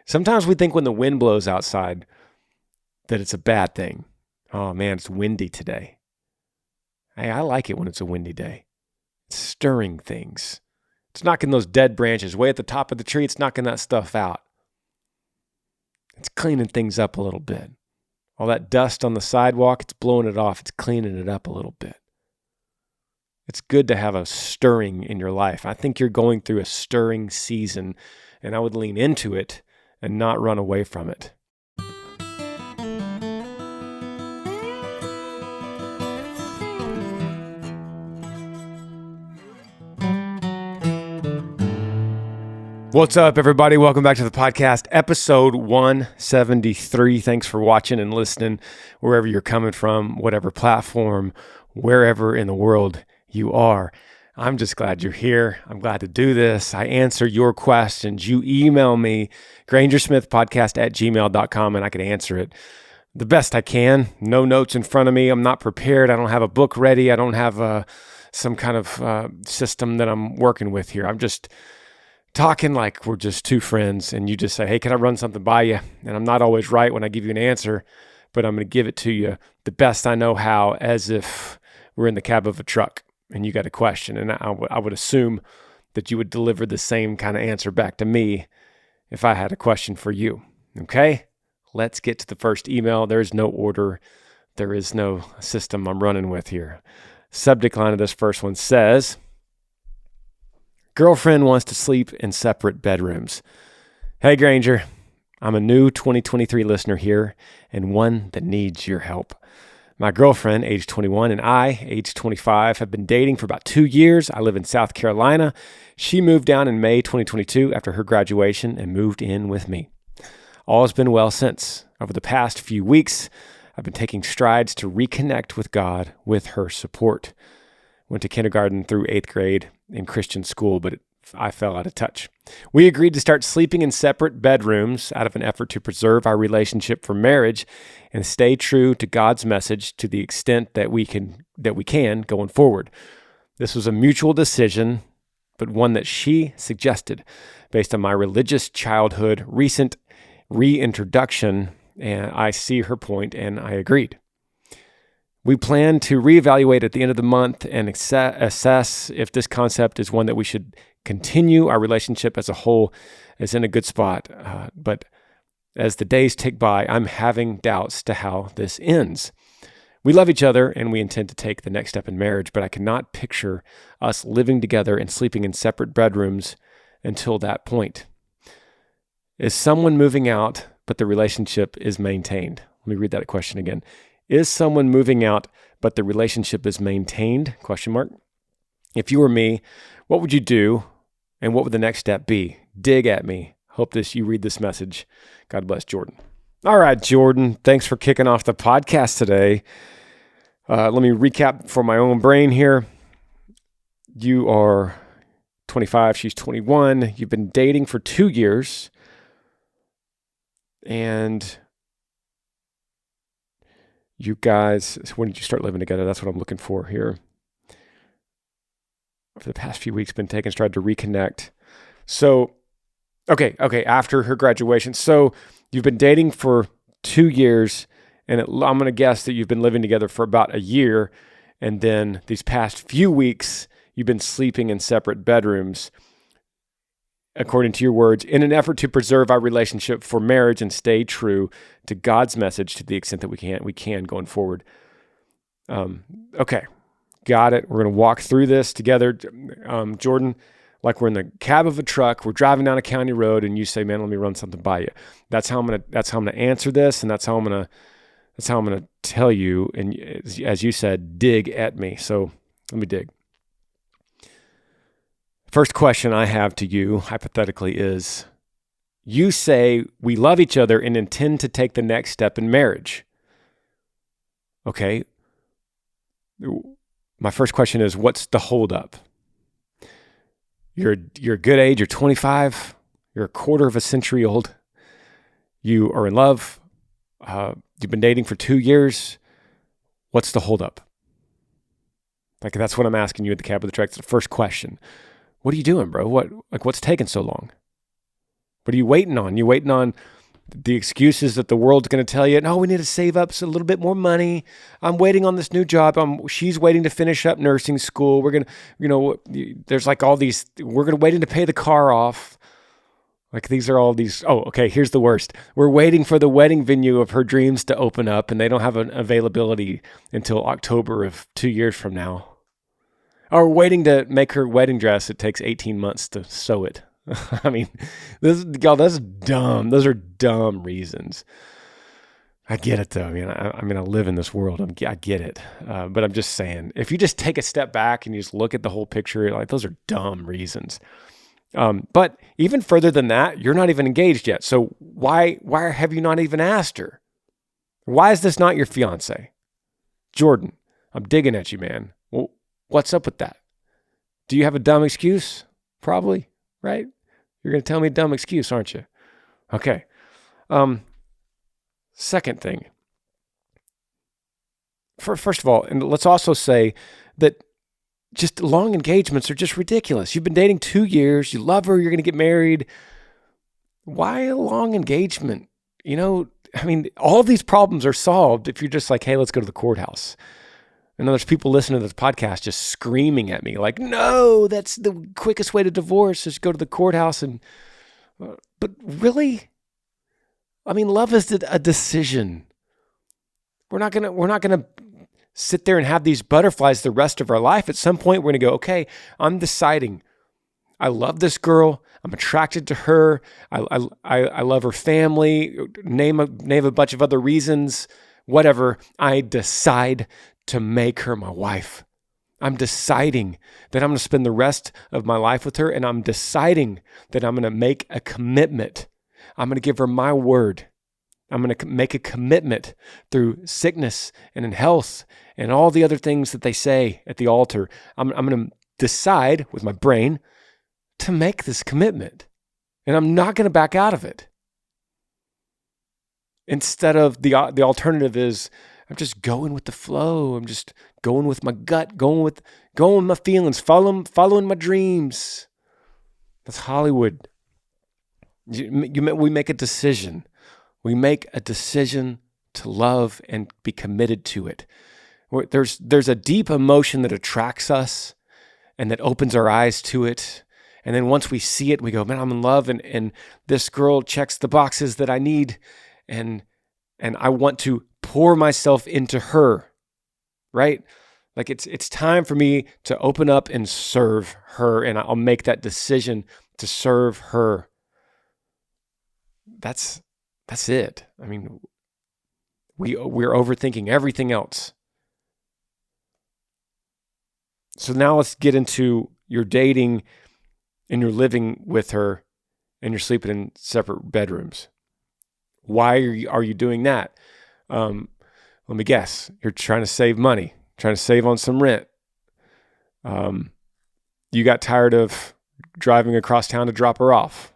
Sometimes we think when the wind blows outside that it's a bad thing. Oh man, it's windy today. Hey, I like it when it's a windy day. It's stirring things. It's knocking those dead branches way at the top of the tree. It's knocking that stuff out. It's cleaning things up a little bit. All that dust on the sidewalk, it's blowing it off. It's cleaning it up a little bit. It's good to have a stirring in your life. I think you're going through a stirring season, and I would lean into it and not run away from it. What's up, everybody? Welcome back to the podcast, episode 173. Thanks for watching and listening wherever you're coming from, whatever platform, wherever in the world you are. I'm just glad you're here. I'm glad to do this. I answer your questions. You email me, Granger Smith Podcast at gmail.com, and I can answer it the best I can. No notes in front of me. I'm not prepared. I don't have a book ready. I don't have some kind of system that I'm working with here. I'm just talking like we're just two friends, and you just say, hey, can I run something by you? And I'm not always right when I give you an answer, but I'm going to give it to you the best I know how, as if we're in the cab of a truck and you got a question. And I would assume that you would deliver the same kind of answer back to me if I had a question for you. Okay? Let's get to the first email. There is no order. There is no system I'm running with here. Subject line of this first one says, girlfriend wants to sleep in separate bedrooms. Hey, Granger. I'm a new 2023 listener here and one that needs your help. My girlfriend, age 21, and I, age 25, have been dating for about 2 years. I live in South Carolina. She moved down in May 2022 after her graduation and moved in with me. All has been well since. Over the past few weeks, I've been taking strides to reconnect with God with her support. Went to kindergarten through 8th grade in Christian school, but I fell out of touch. We agreed to start sleeping in separate bedrooms out of an effort to preserve our relationship for marriage and stay true to God's message to the extent that we can going forward. This was a mutual decision, but one that she suggested based on my religious childhood, recent reintroduction, and I see her point and I agreed. We plan to reevaluate at the end of the month and assess if this concept is one that we should continue. Our relationship as a whole is in a good spot. But as the days tick by, I'm having doubts to how this ends. We love each other and we intend to take the next step in marriage, but I cannot picture us living together and sleeping in separate bedrooms until that point. Is someone moving out, but the relationship is maintained? Let me read that question again. Is someone moving out, but the relationship is maintained? ? If you were me, what would you do? And what would the next step be? Dig at me. Hope you read this message. God bless, Jordan. All right, Jordan, thanks for kicking off the podcast today. Let me recap for my own brain here. You are 25, she's 21. You've been dating for 2 years. And you guys, when did you start living together? That's what I'm looking for here. For the past few weeks, been taking stride to reconnect. So, okay, after her graduation. So you've been dating for 2 years, and I'm going to guess that you've been living together for about a year, and then these past few weeks, you've been sleeping in separate bedrooms, according to your words, in an effort to preserve our relationship for marriage and stay true to God's message to the extent that we can going forward. Okay, got it. We're going to walk through this together. Jordan, like we're in the cab of a truck, we're driving down a county road, and you say, "Man, let me run something by you." That's how I'm gonna answer this, and that's how I'm gonna tell you. And as you said, dig at me. So let me dig. First question I have to you, hypothetically, is you say we love each other and intend to take the next step in marriage. Okay. My first question is, what's the holdup? You're a good age. You're 25. You're a quarter of a century old. You are in love. You've been dating for 2 years. What's the holdup? Like, that's what I'm asking you at the cab of the truck. It's the first question. What are you doing, bro? What's taking so long? What are you waiting on? You waiting on the excuses that the world's going to tell you? No, we need to save up a little bit more money. I'm waiting on this new job. She's waiting to finish up nursing school. We're going to, there's like all these, we're going to waiting to pay the car off. Like these are all these, oh, okay, here's the worst. We're waiting for the wedding venue of her dreams to open up, and they don't have an availability until October of 2 years from now. Or we're waiting to make her wedding dress. It takes 18 months to sew it. I mean, that's dumb. Those are dumb reasons. I get it though. I mean, I live in this world. I get it. But I'm just saying, if you just take a step back and you just look at the whole picture, like those are dumb reasons. But even further than that, you're not even engaged yet. So why have you not even asked her? Why is this not your fiance? Jordan, I'm digging at you, man. Well, what's up with that? Do you have a dumb excuse? Probably, right? You're going to tell me a dumb excuse, aren't you? Okay. Second thing. First of all, and let's also say that just long engagements are just ridiculous. You've been dating 2 years. You love her. You're going to get married. Why a long engagement? All of these problems are solved if you're just like, hey, let's go to the courthouse. And there's people listening to this podcast just screaming at me like, no, that's the quickest way to divorce is go to the courthouse. But really? Love is a decision. We're not gonna sit there and have these butterflies the rest of our life. At some point, we're gonna go, okay, I'm deciding. I love this girl. I'm attracted to her. I love her family. Name a bunch of other reasons. Whatever. I decide to make her my wife. I'm deciding that I'm going to spend the rest of my life with her, and I'm deciding that I'm going to make a commitment. I'm going to give her my word. I'm going to make a commitment through sickness and in health and all the other things that they say at the altar. I'm going to decide with my brain to make this commitment, and I'm not going to back out of it. Instead of the alternative is, I'm just going with the flow. I'm just going with my gut, going with my feelings, following my dreams. That's Hollywood. We make a decision. We make a decision to love and be committed to it. There's a deep emotion that attracts us and that opens our eyes to it. And then once we see it, we go, man, I'm in love, and this girl checks the boxes that I need, and I want to pour myself into her, right? Like it's time for me to open up and serve her, and I'll make that decision to serve her. That's it. We're overthinking everything else. So now let's get into your dating and you're living with her and you're sleeping in separate bedrooms. Why are you doing that? Let me guess. You're trying to save money, trying to save on some rent. You got tired of driving across town to drop her off.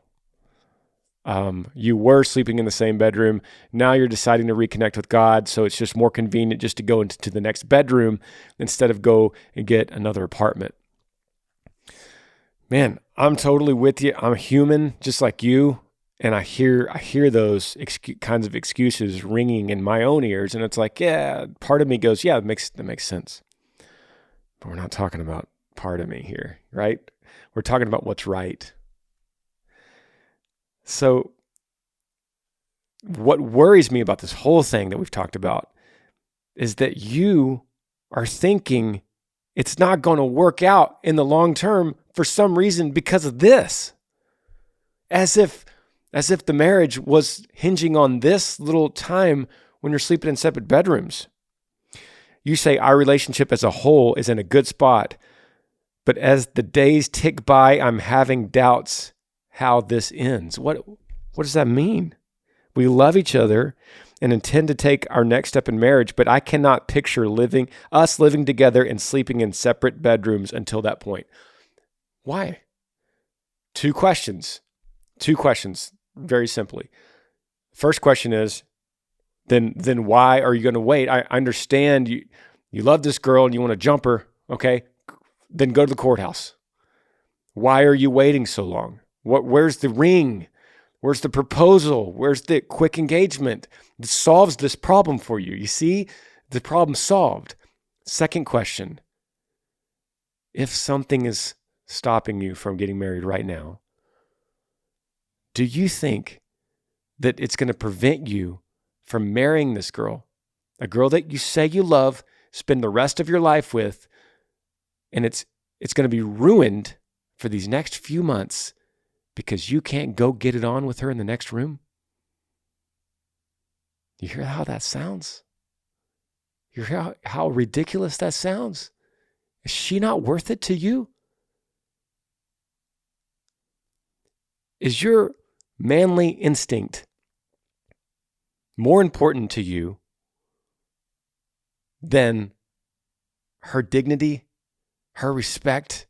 You were sleeping in the same bedroom. Now you're deciding to reconnect with God. So it's just more convenient just to go into the next bedroom instead of go and get another apartment. Man, I'm totally with you. I'm human just like you. And I hear those kinds of excuses ringing in my own ears. And it's like, yeah, part of me goes, yeah, that makes sense. But we're not talking about part of me here, right? We're talking about what's right. So what worries me about this whole thing that we've talked about is that you are thinking it's not going to work out in the long term for some reason because of this. As if the marriage was hinging on this little time when you're sleeping in separate bedrooms. You say our relationship as a whole is in a good spot, but as the days tick by, I'm having doubts how this ends. What does that mean? We love each other and intend to take our next step in marriage, but I cannot picture us living together and sleeping in separate bedrooms until that point. Why? Two questions, very simply. First question is, then why are you going to wait? I understand you love this girl and you want to jump her. Okay, then go to the courthouse. Why are you waiting so long? Where's the ring? Where's the proposal? Where's the quick engagement that solves this problem for you? You see, the problem solved. Second question, if something is stopping you from getting married right now, do you think that it's going to prevent you from marrying this girl, a girl that you say you love, spend the rest of your life with, and it's going to be ruined for these next few months because you can't go get it on with her in the next room? You hear how that sounds? You hear how ridiculous that sounds? Is she not worth it to you? Is your manly instinct more important to you than her dignity, her respect,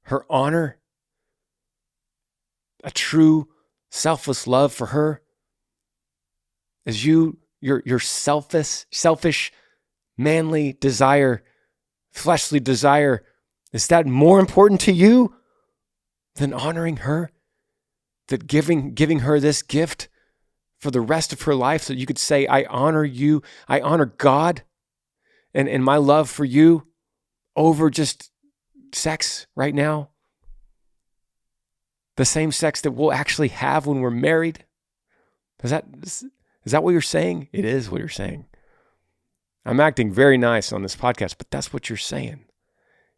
her honor, a true selfless love for her? Is your selfish, manly desire, fleshly desire, is that more important to you than honoring her? That giving her this gift for the rest of her life so you could say, I honor you, I honor God and my love for you over just sex right now? The same sex that we'll actually have when we're married? Is that what you're saying? It is what you're saying. I'm acting very nice on this podcast, but that's what you're saying.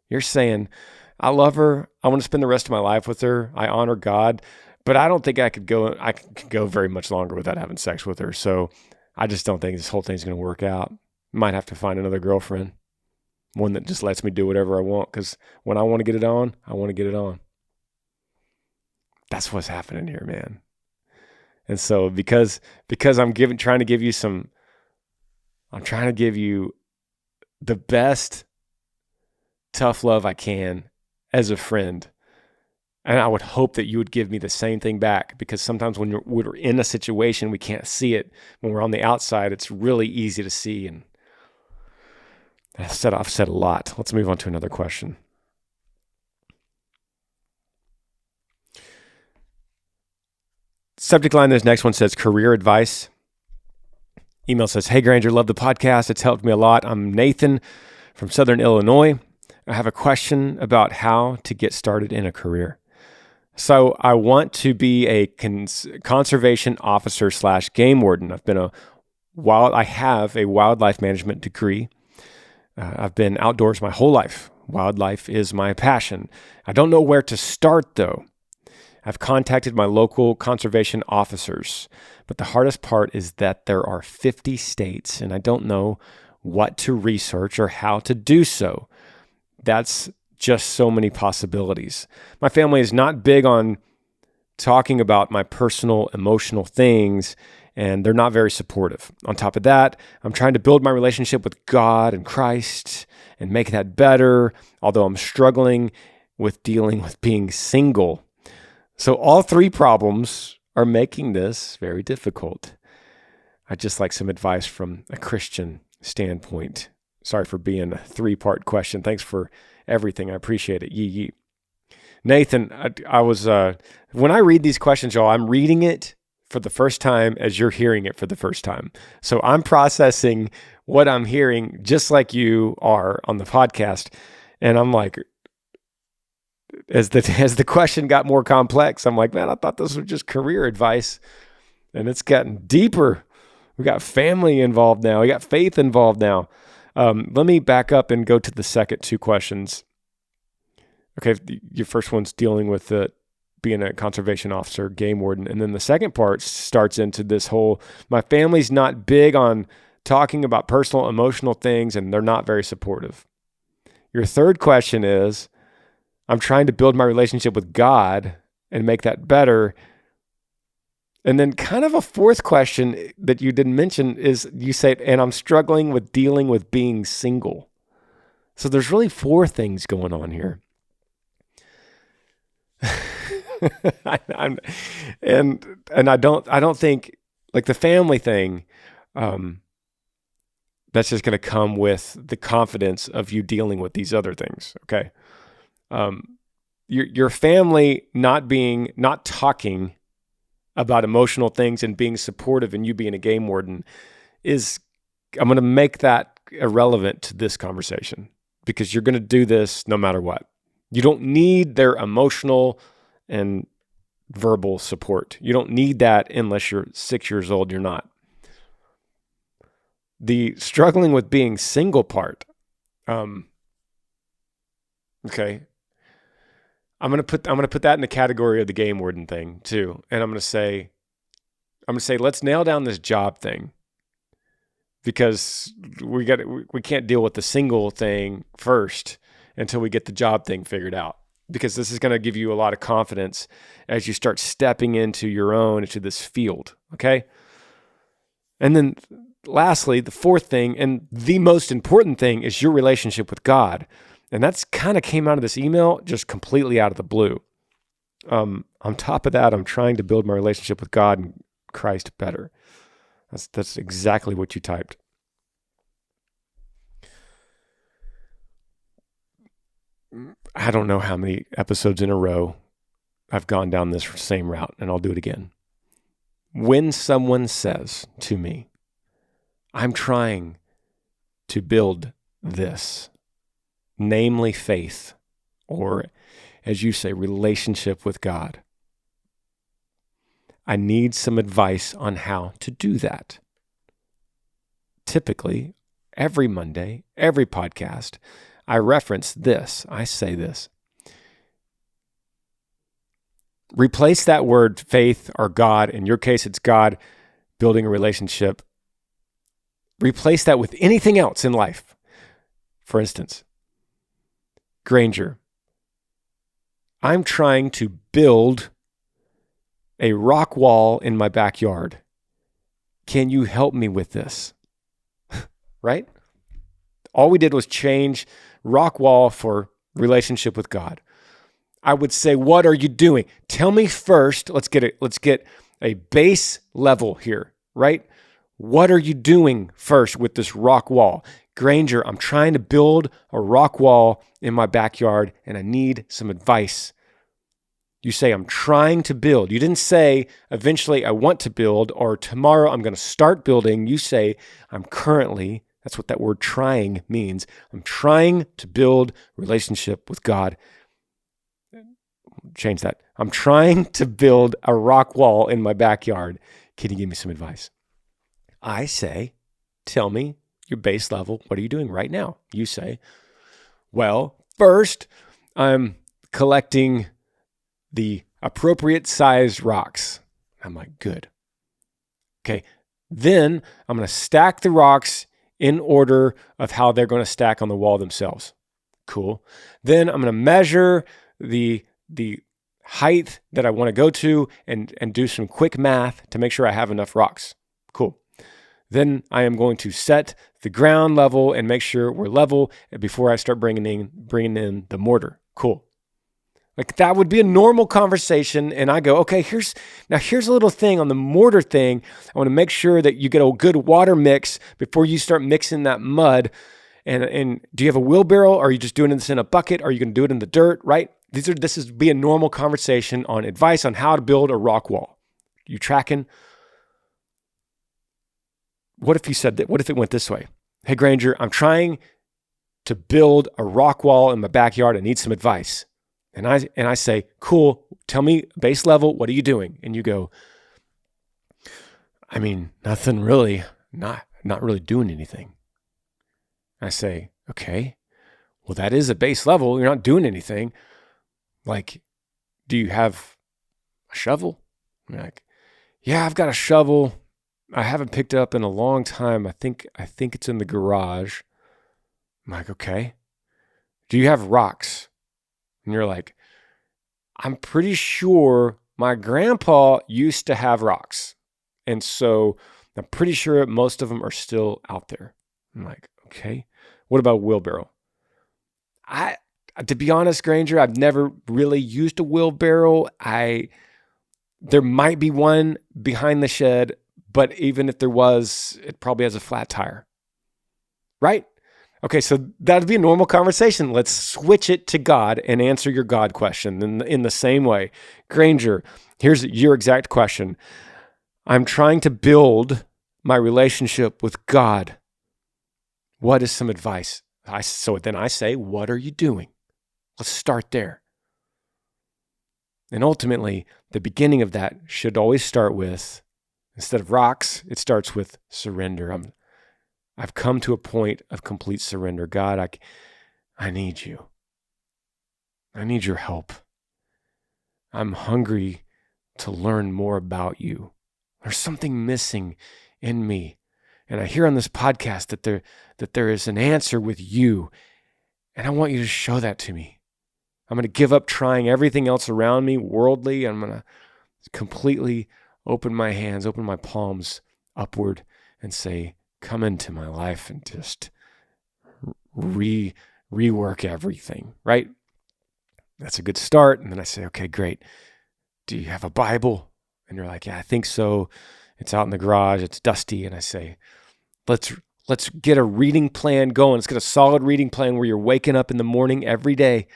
You're saying, I love her. I want to spend the rest of my life with her. I honor God, but I don't think I could go very much longer without having sex with her. So I just don't think this whole thing's going to work out. Might have to find another girlfriend, one that just lets me do whatever I want, because when I want to get it on, I want to get it on. That's what's happening here, man. And so because I'm trying to give you the best tough love I can as a friend. And I would hope that you would give me the same thing back, because sometimes when we're in a situation, we can't see it. When we're on the outside, it's really easy to see. And I've said a lot. Let's move on to another question. Subject line, this next one says career advice. Email says, hey Granger, love the podcast. It's helped me a lot. I'm Nathan from Southern Illinois. I have a question about how to get started in a career. So I want to be a conservation officer / game warden. I have a wildlife management degree. I've been outdoors my whole life. Wildlife is my passion. I don't know where to start though. I've contacted my local conservation officers, but the hardest part is that there are 50 states and I don't know what to research or how to do so. That's just so many possibilities. My family is not big on talking about my personal, emotional things, and they're not very supportive. On top of that, I'm trying to build my relationship with God and Christ and make that better, although I'm struggling with dealing with being single. So all three problems are making this very difficult. I'd just like some advice from a Christian standpoint. Sorry for being a 3-part question. Thanks for everything. I appreciate it. Yee. Nathan, I was when I read these questions, y'all, I'm reading it for the first time as you're hearing it for the first time. So I'm processing what I'm hearing just like you are on the podcast. And I'm like, as the question got more complex, I'm like, man, I thought this was just career advice, and it's gotten deeper. We got family involved now. We got faith involved now. Let me back up and go to the second 2 questions. Okay, your first one's dealing with being a conservation officer, game warden, and then the second part starts into this whole, my family's not big on talking about personal, emotional things, and they're not very supportive. Your third question is, I'm trying to build my relationship with God and make that better. And then kind of a fourth question that you didn't mention is you say, and I'm struggling with dealing with being single. So there's really 4 things going on here. And I don't think, like, the family thing, that's just going to come with the confidence of you dealing with these other things. Okay. Your family not talking about emotional things and being supportive and you being a game warden I'm going to make that irrelevant to this conversation because you're going to do this no matter what. You don't need their emotional and verbal support. You don't need that unless you're 6 years old. You're not. The struggling with being single part. Okay. I'm gonna put that in the category of the game warden thing too, and I'm gonna say let's nail down this job thing because we can't deal with the single thing first until we get the job thing figured out. Because this is gonna give you a lot of confidence as you start stepping into this field. Okay, and then lastly, the fourth thing and the most important thing is your relationship with God. And that's kind of came out of this email just completely out of the blue. On top of that, I'm trying to build my relationship with God and Christ better. That's exactly what you typed. I don't know how many episodes in a row I've gone down this same route, and I'll do it again. When someone says to me, I'm trying to build this, namely faith, or as you say, relationship with God, I need some advice on how to do that. Typically, every Monday, every podcast, I reference this. I say this. Replace that word faith or God. In your case, it's God building a relationship. Replace that with anything else in life. For instance, Granger, I'm trying to build a rock wall in my backyard. Can you help me with this? Right? All we did was change rock wall for relationship with God. I would say, what are you doing? Tell me first. Let's get a base level here, right? What are you doing first with this rock wall? Granger, I'm trying to build a rock wall in my backyard and I need some advice. You say, I'm trying to build. You didn't say, eventually I want to build or tomorrow I'm going to start building. You say, that's what that word trying means. I'm trying to build a relationship with God. Change that. I'm trying to build a rock wall in my backyard. Can you give me some advice? I say, tell me your base level. What are you doing right now? You say, well, first, I'm collecting the appropriate sized rocks. I'm like, good. Okay. Then I'm going to stack the rocks in order of how they're going to stack on the wall themselves. Cool. Then I'm going to measure the height that I want to go to and do some quick math to make sure I have enough rocks. Cool. Then I am going to set the ground level and make sure we're level before I start bringing in the mortar. Cool. Like that would be a normal conversation. And I go, okay, here's a little thing on the mortar thing. I want to make sure that you get a good water mix before you start mixing that mud. And do you have a wheelbarrow? Or are you just doing this in a bucket? Are you going to do it in the dirt? Right? This is be a normal conversation on advice on how to build a rock wall. You tracking? What if you said that? What if it went this way? Hey, Granger, I'm trying to build a rock wall in my backyard. I need some advice. And I say, cool, tell me base level. What are you doing? And you go, I mean, nothing really, not really doing anything. I say, okay, well, that is a base level. You're not doing anything. Like, do you have a shovel? I'm like, yeah, I've got a shovel. I haven't picked it up in a long time. I think it's in the garage. I'm like, okay. Do you have rocks? And you're like, I'm pretty sure my grandpa used to have rocks. And so I'm pretty sure most of them are still out there. I'm like, okay. What about a wheelbarrow? To be honest, Granger, I've never really used a wheelbarrow. There might be one behind the shed, but even if there was, it probably has a flat tire, right? Okay, so that'd be a normal conversation. Let's switch it to God and answer your God question in the same way. Granger, here's your exact question. I'm trying to build my relationship with God. What is some advice? So then I say, what are you doing? Let's start there. And ultimately, the beginning of that should always start with, instead of rocks, it starts with surrender. I've come to a point of complete surrender. God, I need you. I need your help. I'm hungry to learn more about you. There's something missing in me. And I hear on this podcast that there is an answer with you. And I want you to show that to me. I'm going to give up trying everything else around me, worldly. I'm going to completely open my hands, open my palms upward and say, come into my life and just rework everything, right? That's a good start. And then I say, okay, great. Do you have a Bible? And you're like, yeah, I think so. It's out in the garage. It's dusty. And I say, let's get a reading plan going. Let's get a solid reading plan where you're waking up in the morning every day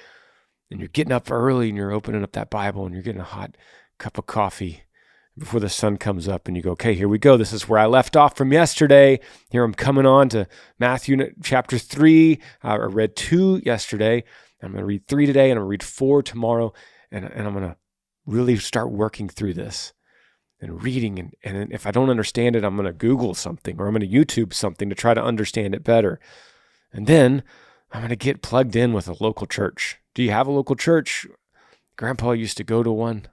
and you're getting up early and you're opening up that Bible and you're getting a hot cup of coffee before the sun comes up and you go, okay, here we go. This is where I left off from yesterday. Here I'm coming on to Matthew chapter 3. I read 2 yesterday. I'm going to read 3 today and I'm going to read 4 tomorrow. And I'm going to really start working through this and reading. And if I don't understand it, I'm going to Google something or I'm going to YouTube something to try to understand it better. And then I'm going to get plugged in with a local church. Do you have a local church? Grandpa used to go to one,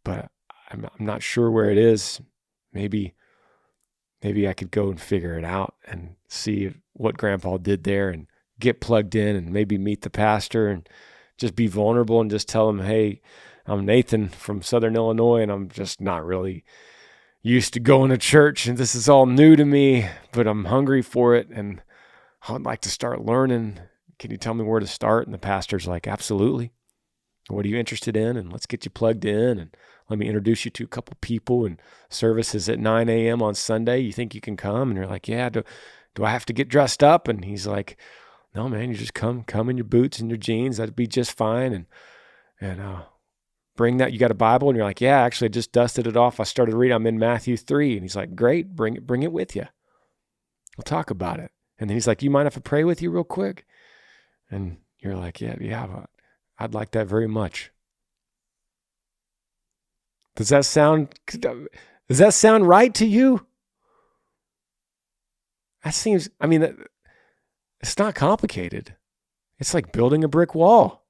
but I'm not sure where it is. Maybe I could go and figure it out and see what Grandpa did there and get plugged in and maybe meet the pastor and just be vulnerable and just tell him, hey, I'm Nathan from Southern Illinois and I'm just not really used to going to church and this is all new to me, but I'm hungry for it and I'd like to start learning. Can you tell me where to start? And the pastor's like, absolutely. What are you interested in? And let's get you plugged in and let me introduce you to a couple people and services at 9 a.m. on Sunday. You think you can come? And you're like, yeah, do I have to get dressed up? And he's like, no, man, you just come in your boots and your jeans. That'd be just fine. And bring that. You got a Bible? And you're like, yeah, actually I just dusted it off. I started reading. I'm in Matthew 3. And he's like, great, bring it with you. We'll talk about it. And then he's like, you mind if I pray with you real quick? And you're like, yeah, I'd like that very much. Does that sound right to you? That seems, it's not complicated. It's like building a brick wall.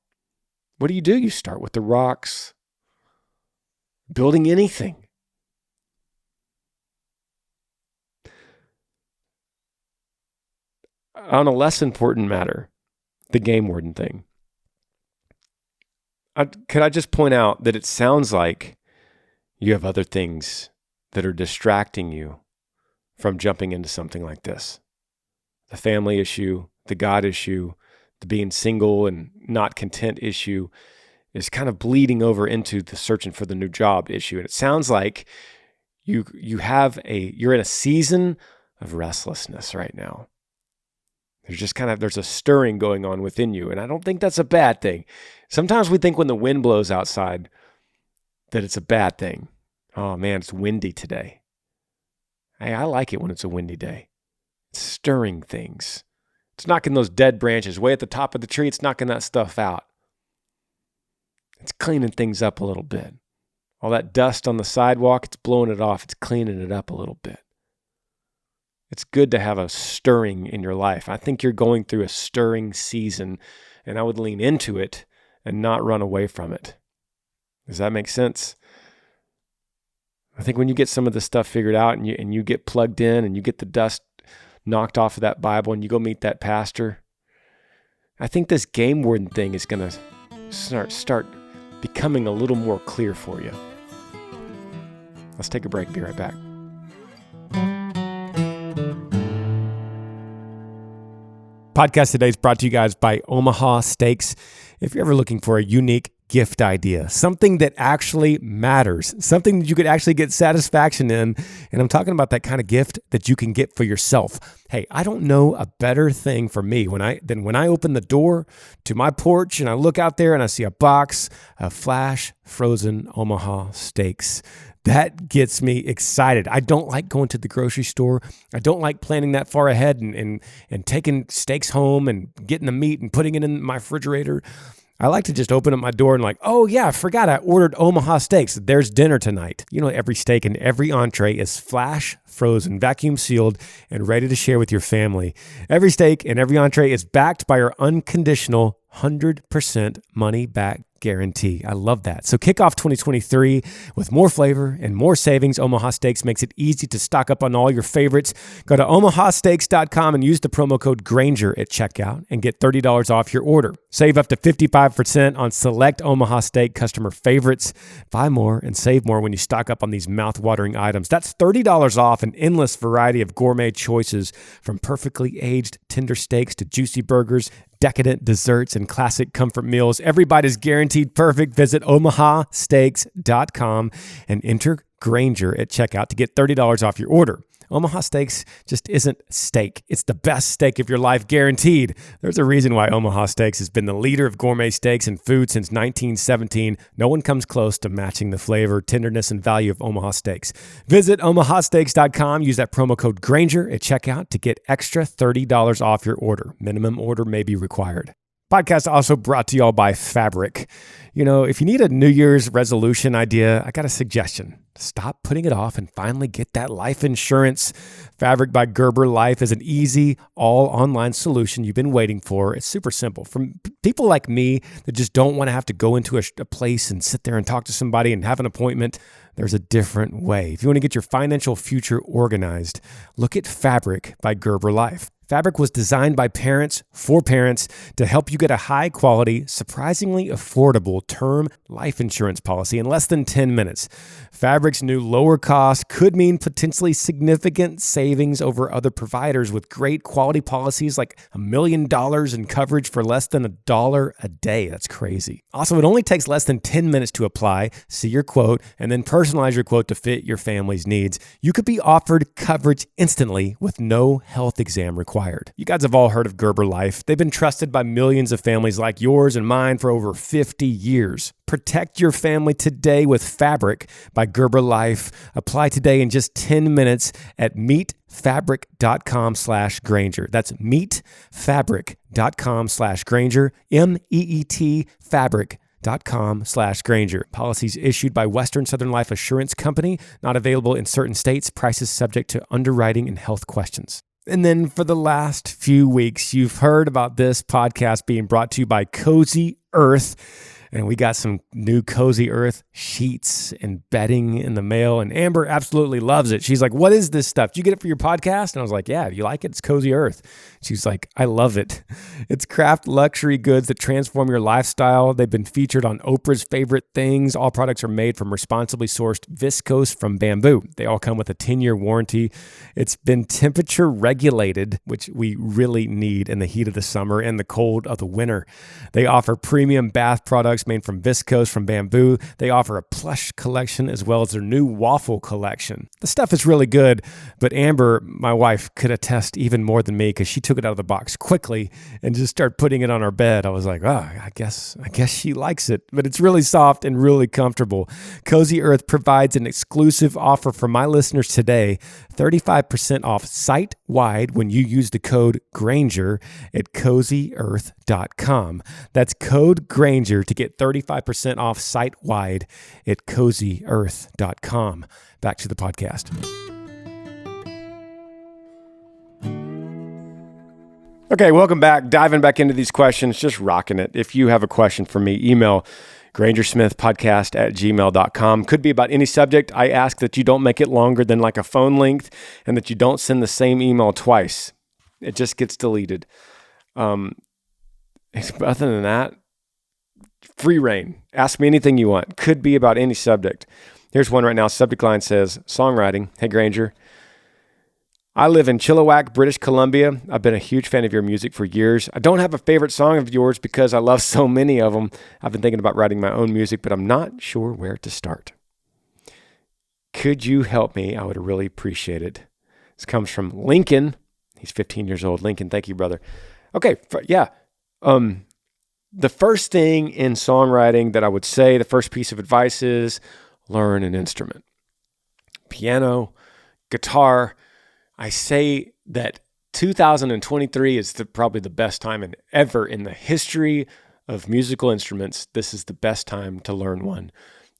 What do? You start with the rocks. Building anything. On a less important matter, the game warden thing. Could I just point out that it sounds like you have other things that are distracting you from jumping into something like this? The family issue, the God issue, the being single and not content issue is kind of bleeding over into the searching for the new job issue. And it sounds like you're in a season of restlessness right now. There's a stirring going on within you. And I don't think that's a bad thing. Sometimes we think when the wind blows outside that it's a bad thing. Oh man, it's windy today. Hey, I like it when it's a windy day. It's stirring things. It's knocking those dead branches way at the top of the tree. It's knocking that stuff out. It's cleaning things up a little bit. All that dust on the sidewalk, it's blowing it off. It's cleaning it up a little bit. It's good to have a stirring in your life. I think you're going through a stirring season, and I would lean into it and not run away from it. Does that make sense? I think when you get some of this stuff figured out and you get plugged in and you get the dust knocked off of that Bible and you go meet that pastor, I think this game warden thing is going to start becoming a little more clear for you. Let's take a break. Be right back. Podcast today is brought to you guys by Omaha Steaks. If you're ever looking for a unique gift idea, something that actually matters, something that you could actually get satisfaction in. And I'm talking about that kind of gift that you can get for yourself. Hey, I don't know a better thing for me than when I open the door to my porch and I look out there and I see a box of flash frozen Omaha steaks. That gets me excited. I don't like going to the grocery store. I don't like planning that far ahead and taking steaks home and getting the meat and putting it in my refrigerator. I like to just open up my door and like, oh yeah, I forgot I ordered Omaha steaks. There's dinner tonight. You know, every steak and every entree is flash frozen, vacuum sealed, and ready to share with your family. Every steak and every entree is backed by our unconditional 100% money back guarantee. I love that. So kick off 2023 with more flavor and more savings. Omaha Steaks makes it easy to stock up on all your favorites. Go to omahasteaks.com and use the promo code Granger at checkout and get $30 off your order. Save up to 55% on select Omaha Steak customer favorites. Buy more and save more when you stock up on these mouth-watering items. That's $30 off an endless variety of gourmet choices, from perfectly aged tender steaks to juicy burgers, decadent desserts, and classic comfort meals. Every bite is guaranteed perfect. Visit omahasteaks.com and enter Granger at checkout to get $30 off your order. Omaha Steaks just isn't steak. It's the best steak of your life, guaranteed. There's a reason why Omaha Steaks has been the leader of gourmet steaks and food since 1917. No one comes close to matching the flavor, tenderness, and value of Omaha Steaks. Visit omahasteaks.com. Use that promo code Granger at checkout to get extra $30 off your order. Minimum order may be required. Podcast also brought to you all by Fabric. You know, if you need a New Year's resolution idea, I got a suggestion. Stop putting it off and finally get that life insurance. Fabric by Gerber Life is an easy, all-online solution you've been waiting for. It's super simple. From people like me that just don't want to have to go into a place and sit there and talk to somebody and have an appointment, there's a different way. If you want to get your financial future organized, look at Fabric by Gerber Life. Fabric was designed by parents for parents to help you get a high-quality, surprisingly affordable term life insurance policy in less than 10 minutes. Fabric's new lower cost could mean potentially significant savings over other providers with great quality policies like $1 million in coverage for less than $1 a day. That's crazy. Also, it only takes less than 10 minutes to apply, see your quote, and then personalize your quote to fit your family's needs. You could be offered coverage instantly with no health exam required. You guys have all heard of Gerber Life. They've been trusted by millions of families like yours and mine for over 50 years. Protect your family today with Fabric by Gerber Life. Apply today in just 10 minutes at meetfabric.com/Granger. That's meetfabric.com/Granger. MEET fabric.com/Granger. Policies issued by Western Southern Life Assurance Company, not available in certain states. Prices subject to underwriting and health questions. And then for the last few weeks, you've heard about this podcast being brought to you by Cozy Earth. And we got some new Cozy Earth sheets and bedding in the mail. And Amber absolutely loves it. She's like, what is this stuff? Did you get it for your podcast? And I was like, yeah, if you like it, it's Cozy Earth. She's like, I love it. It's craft luxury goods that transform your lifestyle. They've been featured on Oprah's Favorite Things. All products are made from responsibly sourced viscose from bamboo. They all come with a 10-year warranty. It's been temperature regulated, which we really need in the heat of the summer and the cold of the winter. They offer premium bath products made from viscose from bamboo. They offer a plush collection as well as their new waffle collection. The stuff is really good, but Amber, my wife, could attest even more than me because she took it out of the box quickly and just started putting it on our bed. I was like, oh, I guess she likes it, but it's really soft and really comfortable. Cozy Earth provides an exclusive offer for my listeners today, 35% off site-wide when you use the code Granger at CozyEarth.com. That's code Granger to get 35% off site-wide at CozyEarth.com. Back to the podcast. Okay, welcome back. Diving back into these questions, just rocking it. If you have a question for me, email grangersmithpodcast@gmail.com. Could be about any subject. I ask that you don't make it longer than like a phone length and that you don't send the same email twice. It just gets deleted. Other than that, free reign. Ask me anything you want. Could be about any subject. Here's one right now. Subject line says, songwriting. Hey, Granger. I live in Chilliwack, British Columbia. I've been a huge fan of your music for years. I don't have a favorite song of yours because I love so many of them. I've been thinking about writing my own music, but I'm not sure where to start. Could you help me? I would really appreciate it. This comes from Lincoln. He's 15 years old. Lincoln, thank you, brother. Okay, yeah. The first thing in songwriting that I would say, the first piece of advice is learn an instrument. Piano, guitar. I say that 2023 is probably the best time ever in the history of musical instruments. This is the best time to learn one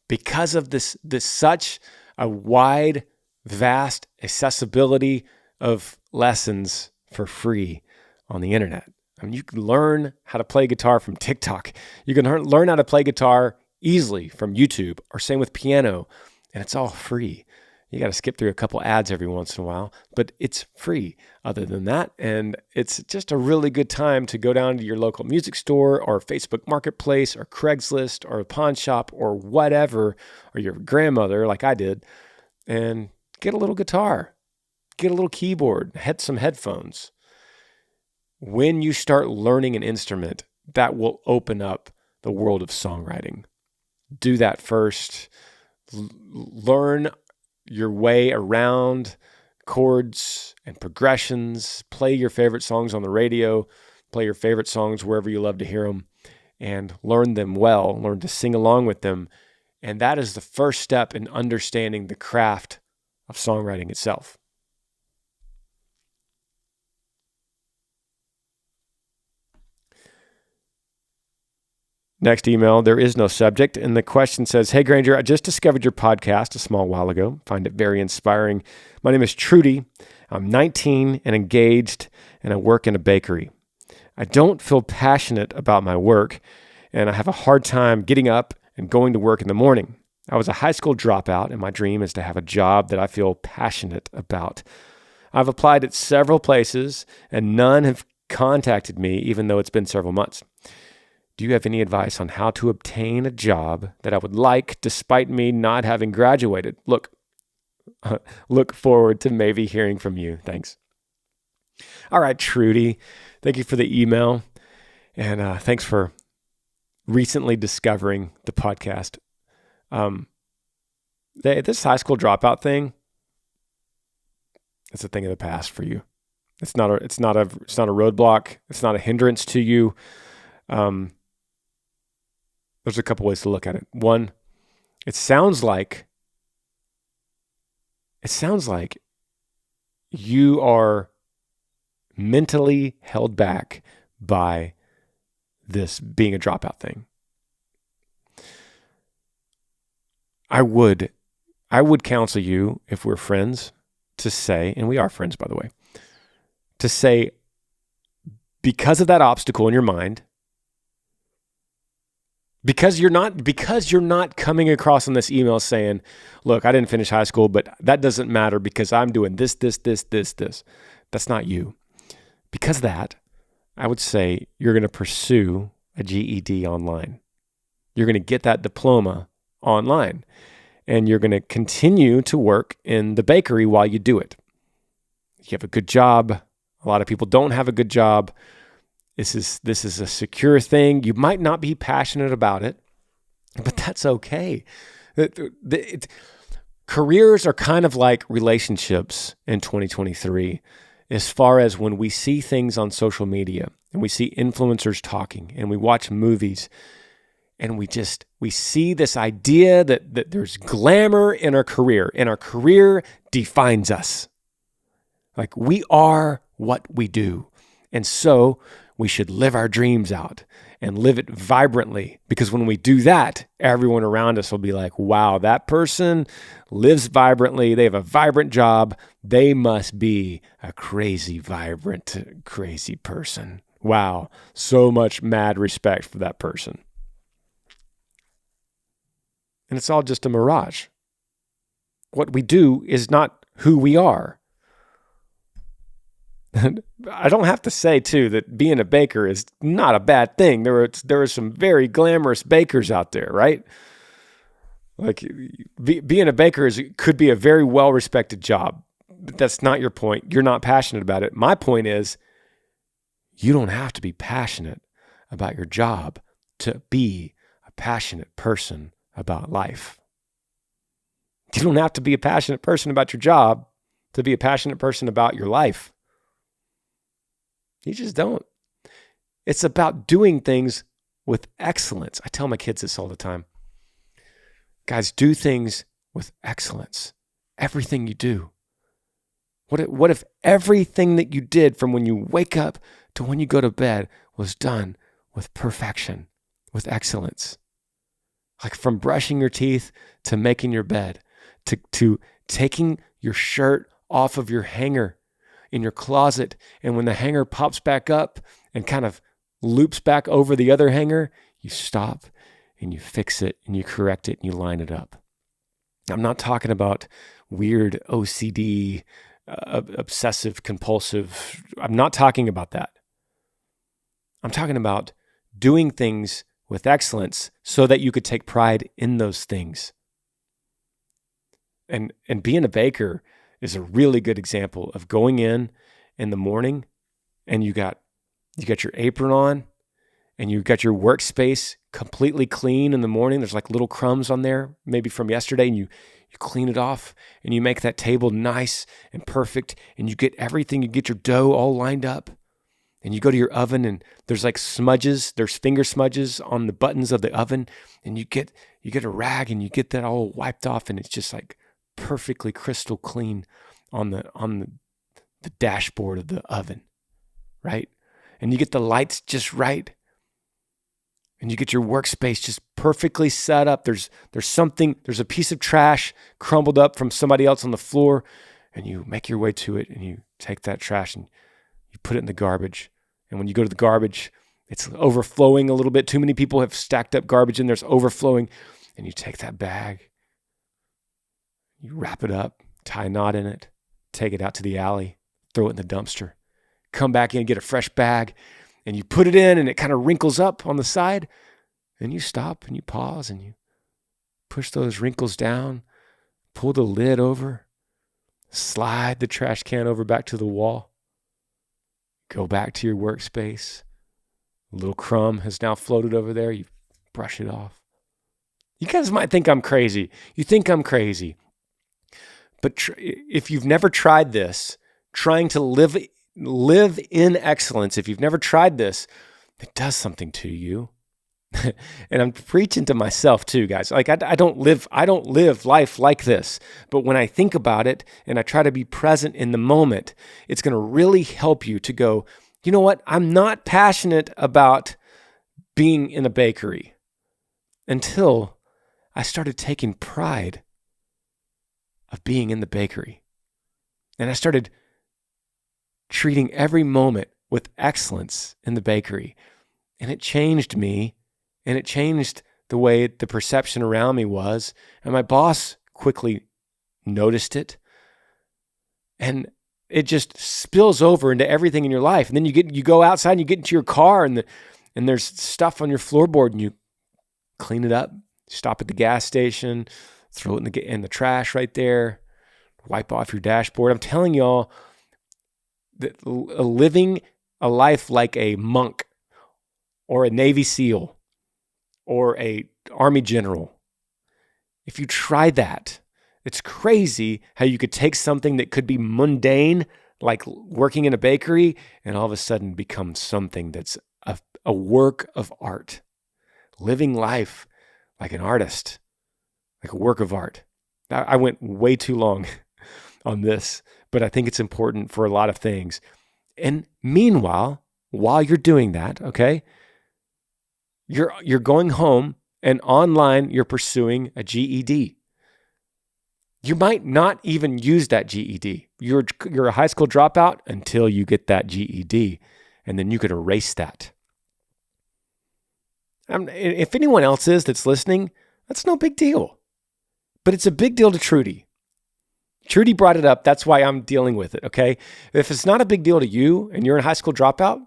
because of this such a wide, vast accessibility of lessons for free on the internet. I mean, you can learn how to play guitar from TikTok. You can learn how to play guitar easily from YouTube, or same with piano, and it's all free. You got to skip through a couple ads every once in a while, but it's free other than that. And it's just a really good time to go down to your local music store or Facebook Marketplace or Craigslist or a pawn shop or whatever, or your grandmother like I did, and get a little guitar, get a little keyboard, some headphones. When you start learning an instrument, that will open up the world of songwriting. Do that first. Learn your way around chords and progressions. Play your favorite songs on the radio. Play your favorite songs wherever you love to hear them, and learn them well. Learn to sing along with them. And that is the first step in understanding the craft of songwriting itself. Next email, there is no subject, and the question says, "Hey Granger, I just discovered your podcast a small while ago. Find it very inspiring. My name is Trudy. I'm 19 and engaged, and I work in a bakery. I don't feel passionate about my work, and I have a hard time getting up and going to work in the morning. I was a high school dropout, and my dream is to have a job that I feel passionate about. I've applied at several places, and none have contacted me, even though it's been several months. Do you have any advice on how to obtain a job that I would like despite me not having graduated? Look forward to maybe hearing from you. Thanks." All right, Trudy, thank you for the email. And thanks for recently discovering the podcast. This high school dropout thing, it's a thing of the past for you. It's not a roadblock. It's not a hindrance to you. There's a couple ways to look at it. One, it sounds like you are mentally held back by this being a dropout thing. I would counsel you, if we're friends, to say, and we are friends, by the way, to say, because of that obstacle in your mind, because you're not coming across in this email saying, "Look, I didn't finish high school, but that doesn't matter because I'm doing this. That's not you. Because of that, I would say you're going to pursue a GED online. You're going to get that diploma online, and you're going to continue to work in the bakery while you do it. You have a good job. A lot of people don't have a good job. This is a secure thing. You might not be passionate about it, but that's okay. Careers are kind of like relationships in 2023, as far as when we see things on social media and we see influencers talking and we watch movies and we see this idea that there's glamour in our career, and our career defines us. Like, we are what we do. And so we should live our dreams out and live it vibrantly, because when we do that, everyone around us will be like, wow, that person lives vibrantly. They have a vibrant job. They must be a crazy, vibrant, crazy person. Wow, so much mad respect for that person. And it's all just a mirage. What we do is not who we are. I don't have to say, too, that being a baker is not a bad thing. There are some very glamorous bakers out there, right? Like, being a baker could be a very well-respected job. that's not your point. You're not passionate about it. My point is, you don't have to be passionate about your job to be a passionate person about life. You don't have to be a passionate person about your job to be a passionate person about your life. You just don't. It's about doing things with excellence. I tell my kids this all the time. Guys, do things with excellence. Everything you do. What if everything that you did from when you wake up to when you go to bed was done with perfection, with excellence? Like from brushing your teeth to making your bed, to taking your shirt off of your hanger in your closet, and when the hanger pops back up and kind of loops back over the other hanger, you stop and you fix it and you correct it and you line it up. I'm not talking about weird OCD, obsessive compulsive. I'm not talking about that. I'm talking about doing things with excellence so that you could take pride in those things. And being a baker is a really good example of going in the morning and you got your apron on and you got your workspace completely clean in the morning. There's like little crumbs on there, maybe from yesterday, and you clean it off and you make that table nice and perfect, and you get everything, you get your dough all lined up, and you go to your oven and there's like smudges, there's finger smudges on the buttons of the oven, and you get a rag and you get that all wiped off, and it's just like perfectly crystal clean on the dashboard of the oven, right? And you get the lights just right. And you get your workspace just perfectly set up. There's a piece of trash crumbled up from somebody else on the floor, and you make your way to it and you take that trash and you put it in the garbage. And when you go to the garbage, it's overflowing a little bit. Too many people have stacked up garbage in there. It's overflowing. And you take that bag, you wrap it up, tie a knot in it, take it out to the alley, throw it in the dumpster, come back in, get a fresh bag, and you put it in and it kind of wrinkles up on the side, and you stop and you pause and you push those wrinkles down, pull the lid over, slide the trash can over back to the wall, go back to your workspace. A little crumb has now floated over there. You brush it off. You guys might think I'm crazy. You think I'm crazy. But if you've never tried this, trying to live in excellence, if you've never tried this, it does something to you. And I'm preaching to myself too, guys. Like I don't live life like this. But when I think about it and I try to be present in the moment, it's going to really help you to go, you know what? I'm not passionate about being in a bakery until I started taking pride of being in the bakery. And I started treating every moment with excellence in the bakery. And it changed me, and it changed the way the perception around me was. And my boss quickly noticed it. And it just spills over into everything in your life. And then you go outside and you get into your car and there's stuff on your floorboard, and you clean it up, stop at the gas station, throw it in the trash right there, wipe off your dashboard. I'm telling y'all that living a life like a monk or a Navy SEAL or a Army general, if you try that, it's crazy how you could take something that could be mundane, like working in a bakery, and all of a sudden become something that's a work of art. Living life like an artist, like a work of art. I went way too long on this, but I think it's important for a lot of things. And meanwhile, while you're doing that, okay, you're going home and online you're pursuing a GED. You might not even use that GED. You're a high school dropout until you get that GED, and then you could erase that. If anyone else is that's listening, that's no big deal. But it's a big deal to Trudy. Trudy brought it up. That's why I'm dealing with it, okay? If it's not a big deal to you and you're a high school dropout,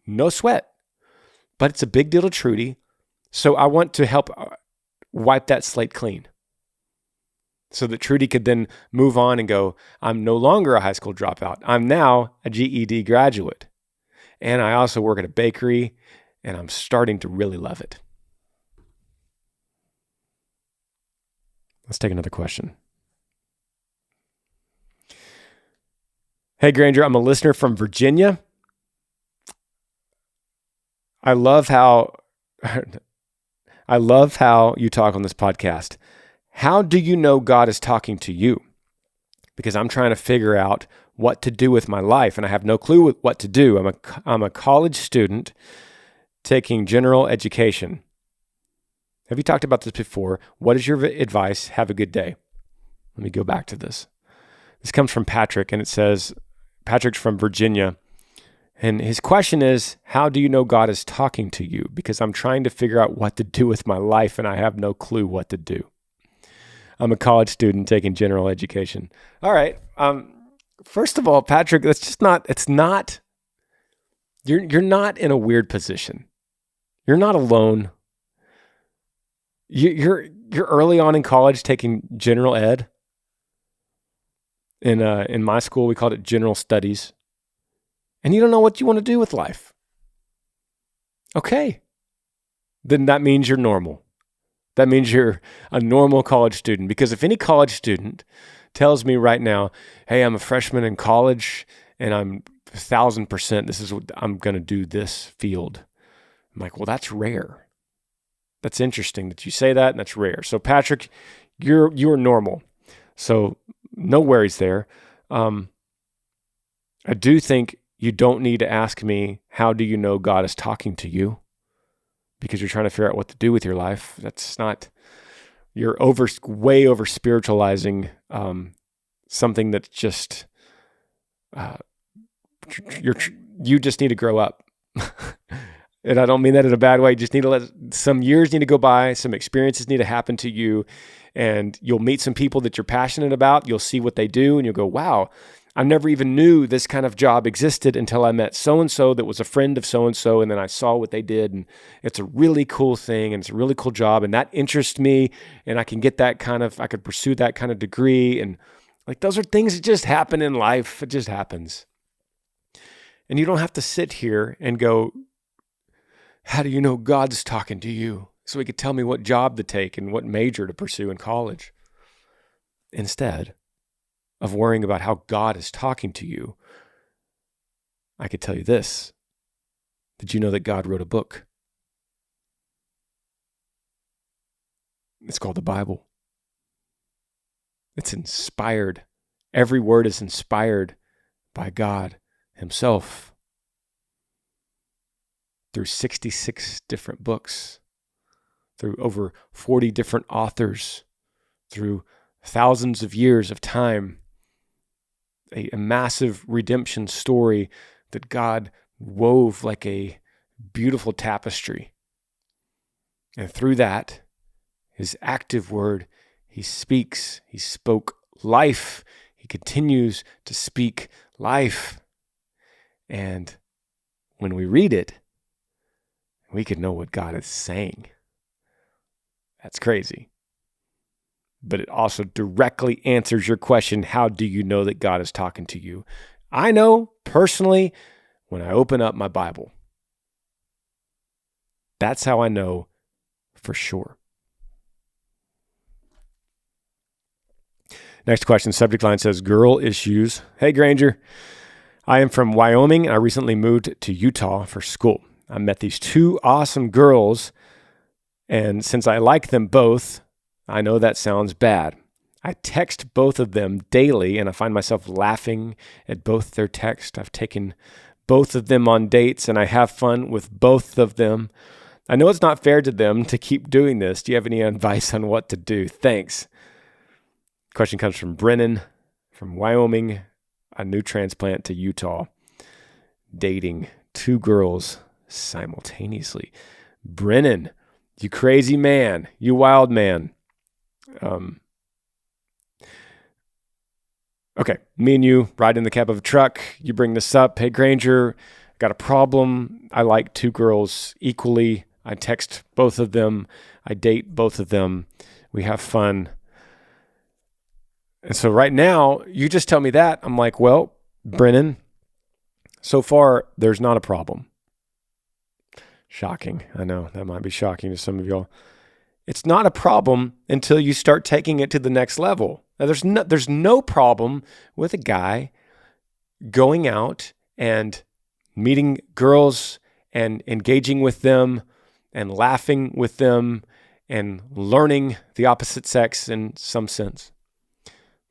no sweat. But it's a big deal to Trudy. So I want to help wipe that slate clean. so that Trudy could then move on and go, I'm no longer a high school dropout. I'm now a GED graduate. And I also work at a bakery, and I'm starting to really love it. Let's take another question. Hey, Granger, I'm a listener from Virginia. I love how you talk on this podcast. How do you know God is talking to you? Because I'm trying to figure out what to do with my life, and I have no clue what to do. I'm a college student taking general education. Have you talked about this before? What is your advice? Have a good day. Let me go back to this. This comes from Patrick, and it says, Patrick's from Virginia. And his question is, how do you know God is talking to you? Because I'm trying to figure out what to do with my life, and I have no clue what to do. I'm a college student taking general education. All right. First of all, Patrick, you're not in a weird position. You're not alone. You're early on in college taking general ed. In my school, we called it general studies. And you don't know what you want to do with life. Okay. Then that means you're normal. That means you're a normal college student. Because if any college student tells me right now, hey, I'm a freshman in college and I'm 1,000%, this is what I'm going to do, this field. I'm like, well, that's rare. That's interesting that you say that, and that's rare. So Patrick, you're normal. So no worries there. I do think you don't need to ask me, how do you know God is talking to you? Because you're trying to figure out what to do with your life. That's not, you're way over spiritualizing something that's just, you just need to grow up. And I don't mean that in a bad way. You just need to some years need to go by, some experiences need to happen to you, and you'll meet some people that you're passionate about. You'll see what they do, and you'll go, wow, I never even knew this kind of job existed until I met so-and-so that was a friend of so-and-so, and then I saw what they did, and it's a really cool thing, and it's a really cool job, and that interests me, and I can get I could pursue that kind of degree, and like those are things that just happen in life. It just happens. And you don't have to sit here and go, how do you know God's talking to you? So he could tell me what job to take and what major to pursue in college. Instead of worrying about how God is talking to you, I could tell you this. Did you know that God wrote a book? It's called the Bible. It's inspired. Every word is inspired by God himself. Through 66 different books, through over 40 different authors, through thousands of years of time, a massive redemption story that God wove like a beautiful tapestry. And through that, his active word, he speaks, he spoke life. He continues to speak life. And when we read it, we can know what God is saying. That's crazy. But it also directly answers your question, how do you know that God is talking to you? I know personally when I open up my Bible. That's how I know for sure. Next question, subject line says, girl issues. Hey, Granger. I am from Wyoming, and I recently moved to Utah for school. I met these two awesome girls, and since I like them both, I know that sounds bad. I text both of them daily, and I find myself laughing at both their texts. I've taken both of them on dates, and I have fun with both of them. I know it's not fair to them to keep doing this. Do you have any advice on what to do? Thanks. Question comes from Brennan from Wyoming, a new transplant to Utah, dating two girls simultaneously. Brennan, you crazy man, you wild man. Okay, me and you ride in the cab of a truck. You bring this up. Hey, Granger, got a problem. I like two girls equally. I text both of them. I date both of them. We have fun. And so right now, you just tell me that. I'm like, well, Brennan, so far, there's not a problem. Shocking. I know that might be shocking to some of y'all. It's not a problem until you start taking it to the next level. Now, there's no problem with a guy going out and meeting girls and engaging with them and laughing with them and learning the opposite sex in some sense.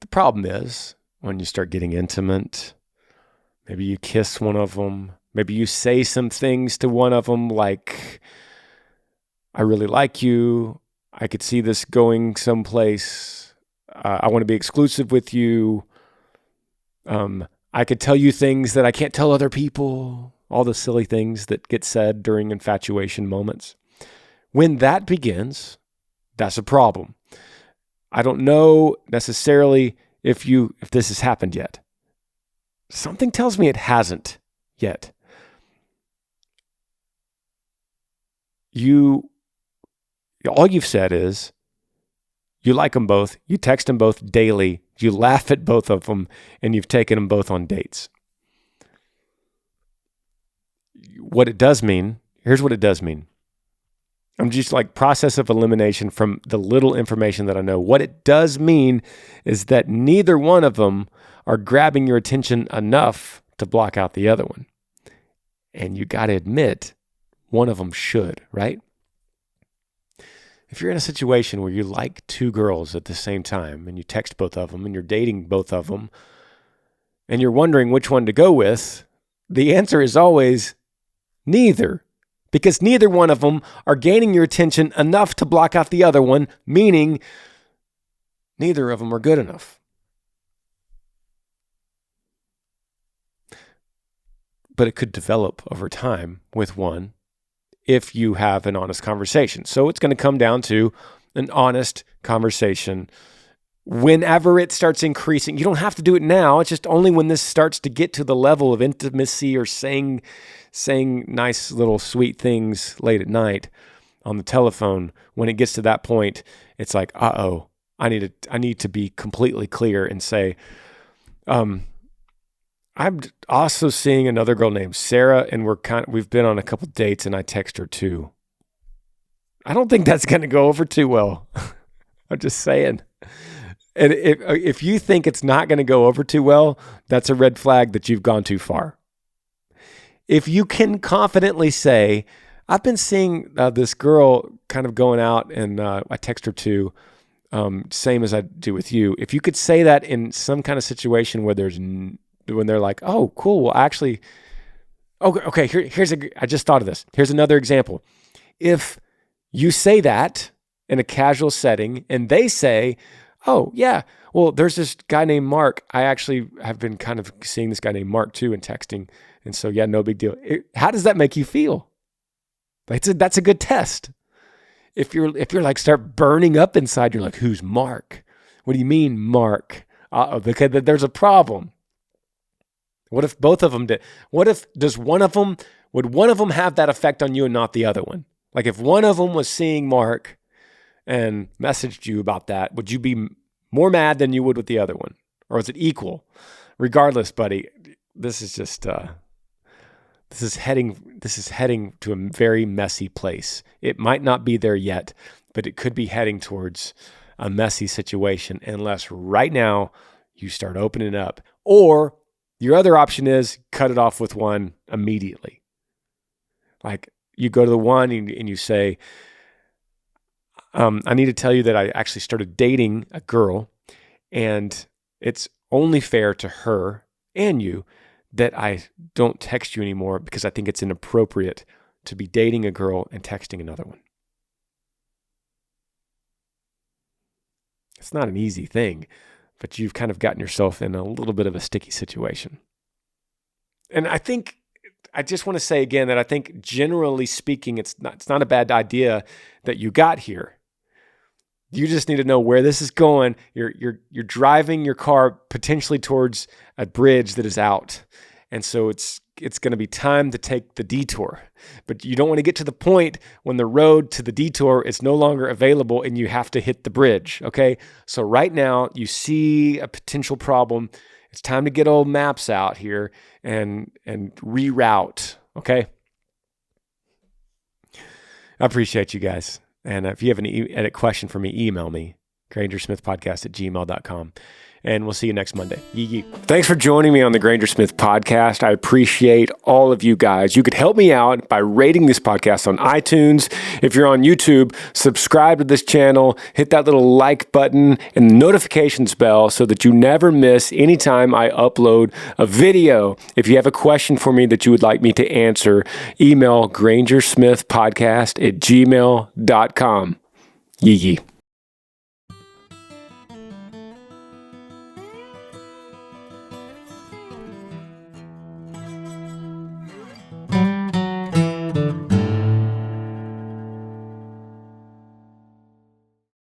The problem is when you start getting intimate, maybe you kiss one of them, maybe you say some things to one of them like, I really like you, I could see this going someplace, I want to be exclusive with you, I could tell you things that I can't tell other people, all the silly things that get said during infatuation moments. When that begins, that's a problem. I don't know necessarily if this has happened yet. Something tells me it hasn't yet. All you've said is you like them both, you text them both daily, you laugh at both of them, and you've taken them both on dates. What it does mean, here's what it does mean. I'm just like process of elimination from the little information that I know. What it does mean is that neither one of them are grabbing your attention enough to block out the other one. And you got to admit, one of them should, right? If you're in a situation where you like two girls at the same time and you text both of them and you're dating both of them and you're wondering which one to go with, the answer is always neither. Because neither one of them are gaining your attention enough to block out the other one, meaning neither of them are good enough. But it could develop over time with one if you have an honest conversation. So it's going to come down to an honest conversation. Whenever it starts increasing, you don't have to do it now. It's just only when this starts to get to the level of intimacy or saying nice little sweet things late at night on the telephone. When it gets to that point, it's like, I need to be completely clear and say, I'm also seeing another girl named Sarah, and we've been on a couple dates, and I text her too. I don't think that's going to go over too well. I'm just saying. And if you think it's not going to go over too well, that's a red flag that you've gone too far. If you can confidently say, I've been seeing this girl kind of going out, and I text her too, same as I do with you. If you could say that in some kind of situation where when they're like, oh, cool, well, actually, okay, I just thought of this. Here's another example. If you say that in a casual setting and they say, oh, yeah, well, there's this guy named Mark. I actually have been kind of seeing this guy named Mark too and texting. And so, yeah, no big deal. How does that make you feel? That's a good test. If you're like start burning up inside, you're like, who's Mark? What do you mean, Mark? Because there's a problem. What if both of them did? Would one of them have that effect on you and not the other one? Like if one of them was seeing Mark and messaged you about that, would you be more mad than you would with the other one? Or is it equal? Regardless, buddy, this is just, this is heading to a very messy place. It might not be there yet, but it could be heading towards a messy situation unless right now you start opening up. Or your other option is cut it off with one immediately. Like you go to the one and you say, I need to tell you that I actually started dating a girl, and it's only fair to her and you that I don't text you anymore because I think it's inappropriate to be dating a girl and texting another one. It's not an easy thing, but you've kind of gotten yourself in a little bit of a sticky situation. And I just want to say again that I think generally speaking, it's not a bad idea that you got here. You just need to know where this is going. You're driving your car potentially towards a bridge that is out, And so it's going to be time to take the detour. But you don't want to get to the point when the road to the detour is no longer available and you have to hit the bridge, okay? So right now, you see a potential problem. It's time to get old maps out here and reroute, okay? I appreciate you guys. And if you have any question for me, email me, grangersmithpodcast@gmail.com. And we'll see you next Monday. Yee. Thanks for joining me on the Granger Smith Podcast. I appreciate all of you guys. You could help me out by rating this podcast on iTunes. If you're on YouTube, subscribe to this channel, hit that little like button and the notifications bell so that you never miss any time I upload a video. If you have a question for me that you would like me to answer, email grangersmithpodcast@gmail.com. Yee.